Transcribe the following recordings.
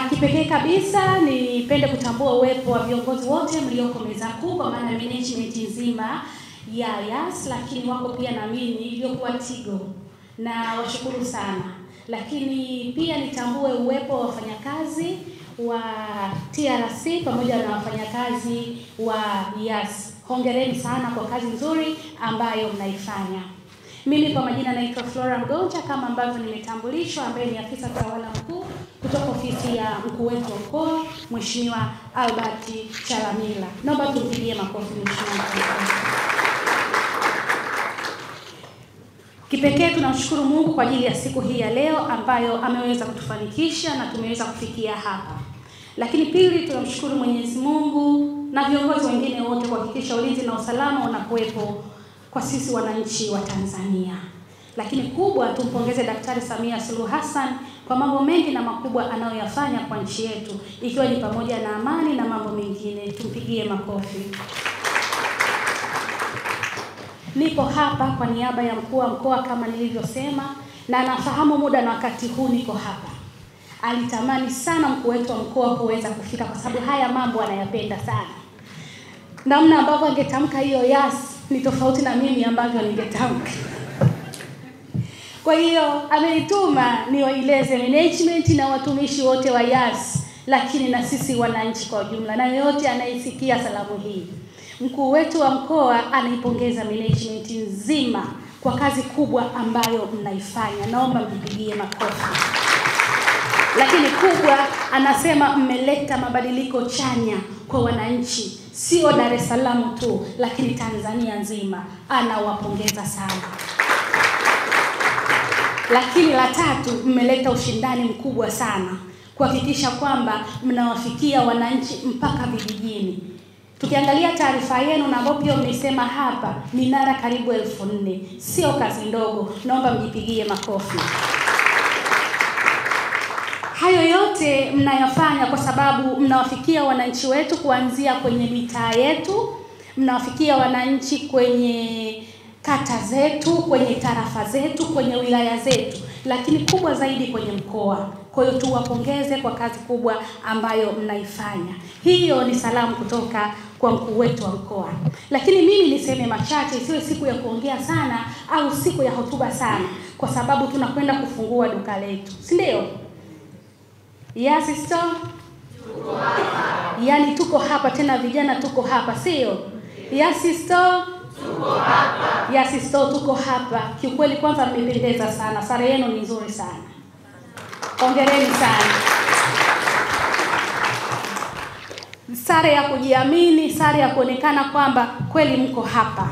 Kipekee kabisa nipende kutambua uwepo wa viongozi wote mlioko meza kuu, kwa maana management nzima ya Yas, lakini wako pia na mimi iliyokuwa Tigo, na washukuru sana. Lakini pia nitambue uwepo wa wafanyakazi wa TRC pamoja na wafanyakazi wa Yas. Hongereni sana kwa kazi nzuri ambayo mnaifanya. Mimi kwa majina naitwa Flora Mgonja, kama ambavyo nimetambulishwa, ambaye ni afisa tawala mkuu kutoka ofisi ya mkuu wetu wa mkoa, Mheshimiwa Albert Chalamila. Naomba tumpigie makofi Mheshimiwa Mkuu. Kipekee tunamshukuru Mungu kwa ajili ya siku hii ya leo ambayo ameweza kutufanikisha na tumeweza kufikia hapa. Lakini pili, tunamshukuru Mwenyezi Mungu na viongozi wengine wote kuhakikisha ulinzi na usalama unakuwepo kwa sisi wananchi wa Tanzania. Lakini kubwa, tumpongeze Daktari Samia Suluhu Hassan kwa mambo mengi na makubwa anayoyafanya kwa nchi yetu, ikiwa ni pamoja na amani na mambo mengine. Tumpigie makofi. Nipo hapa kwa niaba ya mkuu wa mkoa kama nilivyosema, na nafahamu muda na wakati huu niko hapa. Alitamani sana mkuu wetu wa mkoa kuweza kufika kwa sababu haya mambo anayapenda sana. Namna ambavyo angetamka hiyo Yas ni tofauti na mimi ambavyo ningetamka. Kwa hiyo amenituma niwaeleze management na watumishi wote wa Yas, lakini na sisi wananchi kwa ujumla na yote anayesikia salamu hii. Mkuu wetu wa mkoa anaipongeza management nzima kwa kazi kubwa ambayo mnaifanya. Naomba mjipigie makofi. Lakini kubwa, anasema mmeleta mabadiliko chanya kwa wananchi, sio Dar es Salaam tu, lakini Tanzania nzima. Anawapongeza sana. Lakini la tatu, mmeleta ushindani mkubwa sana kuhakikisha kwamba mnawafikia wananchi mpaka vijijini. Tukiangalia taarifa yenu na ambapo pia mmesema hapa minara karibu 4,000, sio kazi ndogo. Naomba mjipigie makofi. Hayo yote mnayofanya kwa sababu mnawafikia wananchi wetu kuanzia kwenye mitaa yetu, mnawafikia wananchi kwenye kata zetu, kwenye tarafa zetu, kwenye wilaya zetu, lakini kubwa zaidi kwenye mkoa. Kwa hiyo tuwapongeze kwa kazi kubwa ambayo mnaifanya. Hiyo ni salamu kutoka kwa mkuu wetu wa mkoa. Lakini mimi niseme machache, isiwe siku ya kuongea sana au siku ya hotuba sana, kwa sababu tunakwenda kufungua duka letu, si ndio? Yas Store tuko hapa. Yaani tuko hapa tena, vijana tuko hapa, sio? Yas Store tuko hapa. Yas Store tuko hapa. Kiukweli kwanza mmependeza sana. Sare yenu ni nzuri sana. Hongereni sana. Sare ya kujiamini, sare ya kuonekana kwamba kweli mko hapa.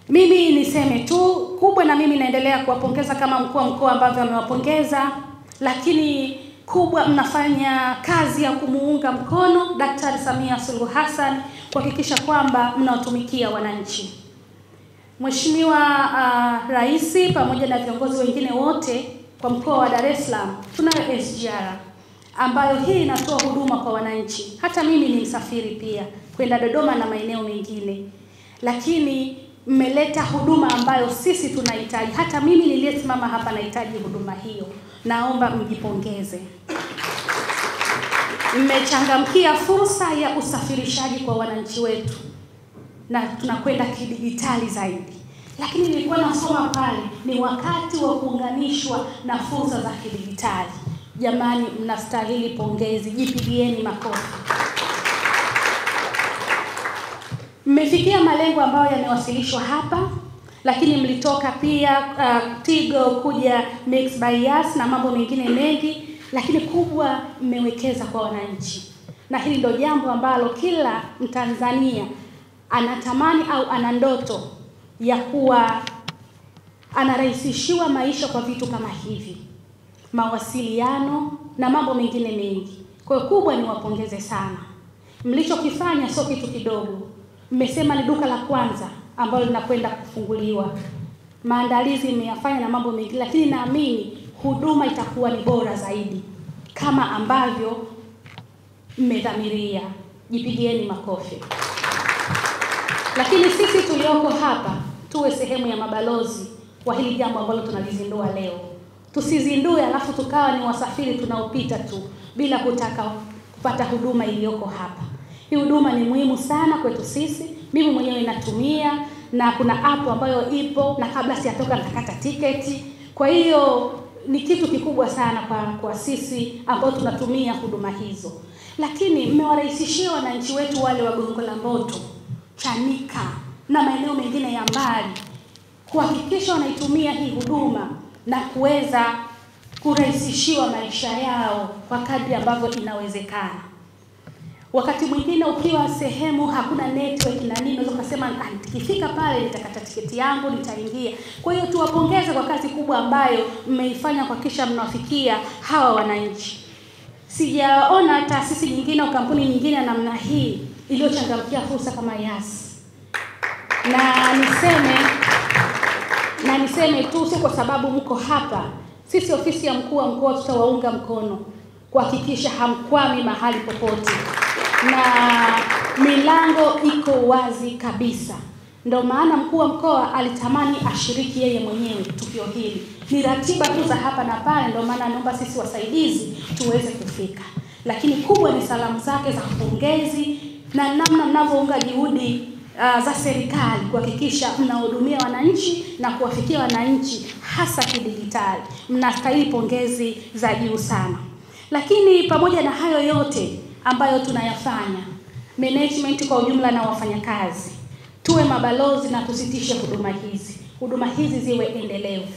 Mimi niseme tu kubwa, na mimi naendelea kuwapongeza kama mkuu wa mkoa ambavyo amewapongeza, lakini kubwa, mnafanya kazi ya kumuunga mkono Daktari Samia Suluhu Hassan kuhakikisha kwamba mnawatumikia wananchi. Mheshimiwa Rais pamoja na viongozi wengine wote kwa mkoa wa Dar es Salaam, tunayo SGR ambayo hii inatoa huduma kwa wananchi. Hata mimi ni msafiri pia kwenda Dodoma na maeneo mengine, lakini mmeleta huduma ambayo sisi tunahitaji. Hata mimi niliyesimama hapa nahitaji huduma hiyo. Naomba mjipongeze. Mmechangamkia fursa ya usafirishaji kwa wananchi wetu, na tunakwenda kidigitali zaidi. Lakini nilikuwa nasoma pale, ni wakati wa kuunganishwa na fursa za kidigitali. Jamani, mnastahili pongezi, jipigieni makofi. Mmefikia malengo ambayo yamewasilishwa hapa, lakini mlitoka pia Tigo kuja Mixx by Yas na mambo mengine mengi, lakini kubwa mmewekeza kwa wananchi. Na hili ndio jambo ambalo kila Mtanzania anatamani au ana ndoto ya kuwa anarahisishiwa maisha kwa vitu kama hivi, mawasiliano na mambo mengine mengi. Kwa hiyo kubwa, niwapongeze sana. Mlichokifanya sio kitu kidogo. Mmesema ni duka la kwanza ambalo linakwenda kufunguliwa. Maandalizi mmeyafanya na mambo mengi, lakini naamini huduma itakuwa ni bora zaidi kama ambavyo mmedhamiria. Jipigieni makofi. Lakini sisi tulioko hapa tuwe sehemu ya mabalozi wa hili jambo ambalo tunalizindua leo. Tusizindue alafu tukawa ni wasafiri tunaopita tu bila kutaka kupata huduma iliyoko hapa. Hii huduma ni muhimu sana kwetu sisi. Mimi mwenyewe natumia, na kuna app ambayo ipo, na kabla sijatoka nakata tiketi. Kwa hiyo ni kitu kikubwa sana kwa sisi ambao tunatumia huduma hizo. Lakini mmewarahisishia wananchi wetu wale wa Gongo la Mboto, Chanika na maeneo mengine ya mbali kuhakikisha wanaitumia hii huduma na kuweza kurahisishiwa maisha yao kwa kadri ambavyo inawezekana. Wakati mwingine ukiwa sehemu hakuna network na nini, unaweza kusema nikifika pale nitakata tiketi yangu nitaingia. Kwa hiyo tuwapongeze kwa kazi kubwa ambayo mmeifanya kuhakikisha mnawafikia hawa wananchi. Sijaona taasisi nyingine au kampuni nyingine namna hii iliyochangamkia fursa kama Yas. Na niseme tu sio kwa sababu mko hapa. Sisi ofisi ya mkuu wa mkoa tutawaunga mkono kuhakikisha hamkwami mahali popote. Na milango iko wazi kabisa. Ndio maana mkuu wa mkoa alitamani ashiriki yeye mwenyewe tukio hili. Ni ratiba tu za hapa na pale, ndio maana naomba sisi wasaidizi tuweze kufika. Lakini kubwa ni salamu zake za pongezi na namna mnavyounga juhudi za serikali kuhakikisha mnahudumia wananchi na kuwafikia wananchi hasa kidijitali. Mnastahili pongezi za juu sana. Lakini pamoja na hayo yote ambayo tunayafanya, management kwa ujumla na wafanyakazi, tuwe mabalozi na tusitishe huduma hizi. Huduma hizi ziwe endelevu.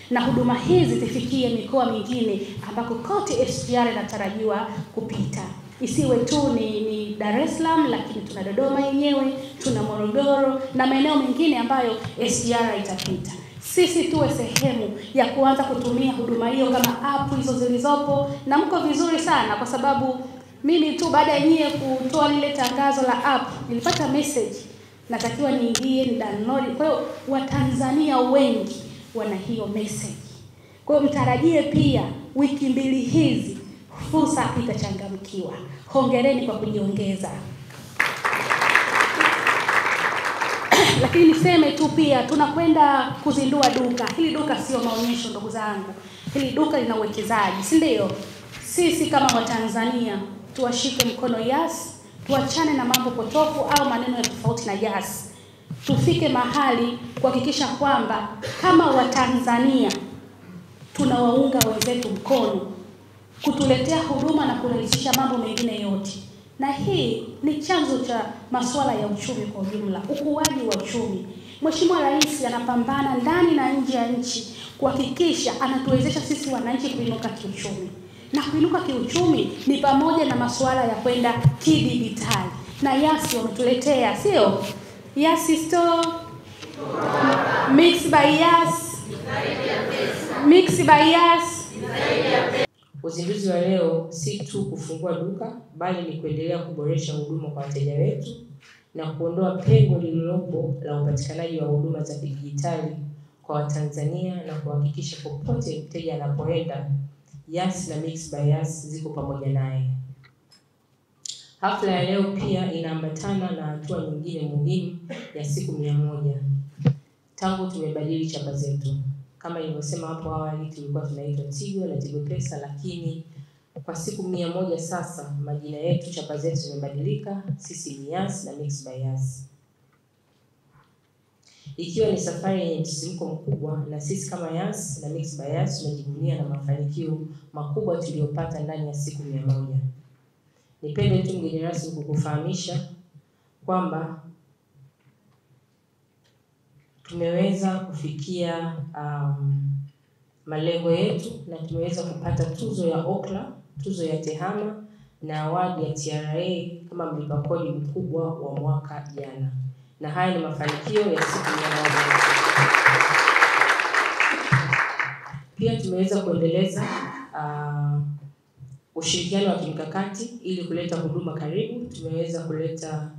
Na huduma hizi zifikie mikoa mingine ambako kote SGR inatarajiwa kupita. Isiwe tu ni Dar es Salaam, lakini tuna Dodoma yenyewe, tuna Morogoro na maeneo mengine ambayo SGR itapita. Sisi tuwe sehemu ya kuanza kutumia huduma hiyo kama app hizo zilizopo, na mko vizuri sana kwa sababu mimi tu baada ya nyie kutoa lile tangazo la app nilipata message natakiwa niingie ni download. Kwa hiyo Watanzania wengi wana hiyo message. Kwa hiyo mtarajie pia wiki mbili hizi fursa itachangamkiwa. Hongereni kwa kujiongeza. Lakini niseme tu pia tunakwenda kuzindua duka. Hili duka sio maonyesho ndugu zangu. Hili duka lina uwekezaji, si ndio? Sisi kama Watanzania tuwashike mkono Yas, tuachane na mambo potofu au maneno ya tofauti na Yas. Tufike mahali kuhakikisha kwamba kama Watanzania tunawaunga wenzetu mkono kutuletea huduma na kurahisisha mambo mengine yote. Na hii ni chanzo cha masuala ya uchumi kwa ujumla, ukuaji wa uchumi. Mheshimiwa Rais anapambana ndani na nje ya nchi kuhakikisha anatuwezesha sisi wananchi kuinuka kiuchumi. Na kuinuka kiuchumi ni pamoja na masuala ya kwenda kidijitali. Na Yas wametuletea, sio? Yas Store, Mix by Yas, Mix by Yas. Uzinduzi wa leo si tu kufungua duka, bali ni kuendelea kuboresha huduma kwa wateja wetu na kuondoa pengo lililopo la upatikanaji wa huduma za kidijitali kwa Watanzania na kuhakikisha popote mteja anapoenda Yas na Mix by Yas ziko pamoja naye. Hafla ya leo pia inaambatana na hatua nyingine muhimu ya siku 100 tangu tumebadili chapa zetu. Kama nilivyosema hapo awali, tulikuwa tunaitwa Tigo na Tigo Pesa, lakini kwa siku 100 sasa majina yetu, chapa zetu zimebadilika. Sisi ni Yas na Mix by Yas. Ikiwa ni safari yenye msisimko mkubwa, na sisi kama Yas na Mix by Yas tunajivunia na mafanikio makubwa tuliyopata ndani ya siku 100. Nipende tu mgeni rasmi kukufahamisha kwamba tumeweza kufikia malengo yetu na tumeweza kupata tuzo ya Okla, tuzo ya Tehama na awadi ya TRA kama mlipa kodi mkubwa wa mwaka jana. Na haya ni mafanikio ya siku 100. Pia tumeweza kuendeleza ushirikiano wa kimkakati ili kuleta huduma karibu. Tumeweza kuleta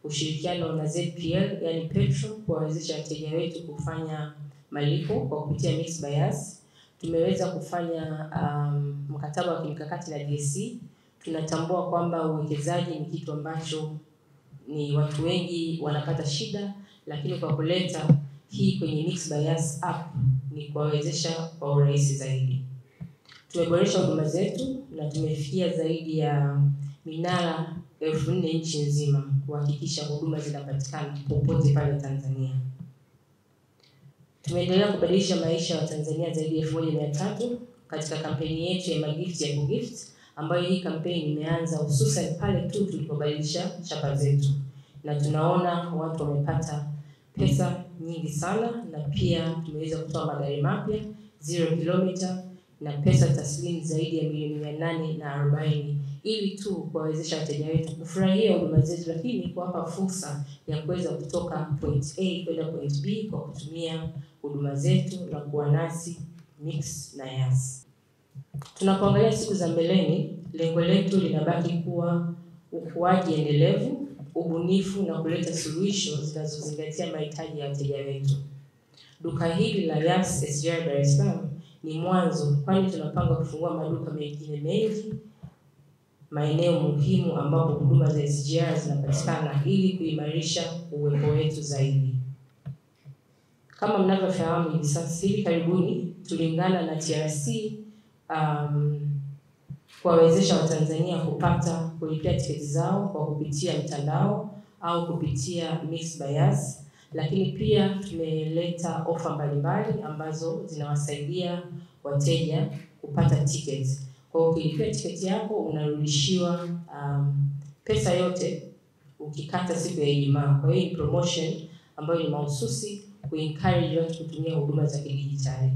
ushirikiano na ZPL, yani Petro, kuwawezesha wateja wetu kufanya malipo kwa kupitia Mix by Yas. Tumeweza kufanya mkataba wa kimkakati na DSC. Tunatambua kwamba uwekezaji ni kitu ambacho ni watu wengi wanapata shida, lakini kwa kuleta hii kwenye Mix by Yas app ni kuwawezesha kwa urahisi zaidi. Tumeboresha huduma zetu na tumefikia zaidi ya minara 4,000 nchi nzima kuhakikisha huduma zinapatikana popote pale Tanzania. Tumeendelea kubadilisha maisha ya Watanzania zaidi ya 1,300 katika kampeni yetu ya Magift ya Kugift, ambayo hii kampeni imeanza hususan pale tu tulipobadilisha chapa zetu, na tunaona watu wamepata pesa nyingi sana, na pia tumeweza kutoa magari mapya 0 kilomita na pesa taslimu zaidi ya milioni 840 ili tu kuwawezesha wateja wetu kufurahia huduma zetu, lakini kuwapa fursa ya kuweza kutoka point A kwenda point B kwa kutumia huduma zetu na kuwa nasi Mix na Yas. Tunapoangalia siku za mbeleni, lengo letu linabaki kuwa ukuaji endelevu, ubunifu na kuleta suluhisho zinazozingatia mahitaji ya wateja wetu. Duka hili la Yas SGR Dar es Salaam ni mwanzo, kwani tunapanga kufungua maduka mengine mengi maeneo muhimu ambapo huduma za SGR zinapatikana ili kuimarisha uwepo wetu zaidi. Kama mnavyofahamu, hivi karibuni tuliungana na TRC kuwawezesha Watanzania kulipia tiketi zao kwa kupitia mtandao au kupitia Mix by Yas, lakini pia tumeleta ofa mbalimbali ambazo zinawasaidia wateja kupata tiketi. Kwa ukilipia tiketi yako unarudishiwa pesa yote ukikata siku ya Ijumaa. Kwa hiyo ni promotion ambayo ni mahususi ku-encourage watu kutumia huduma za kidijitali.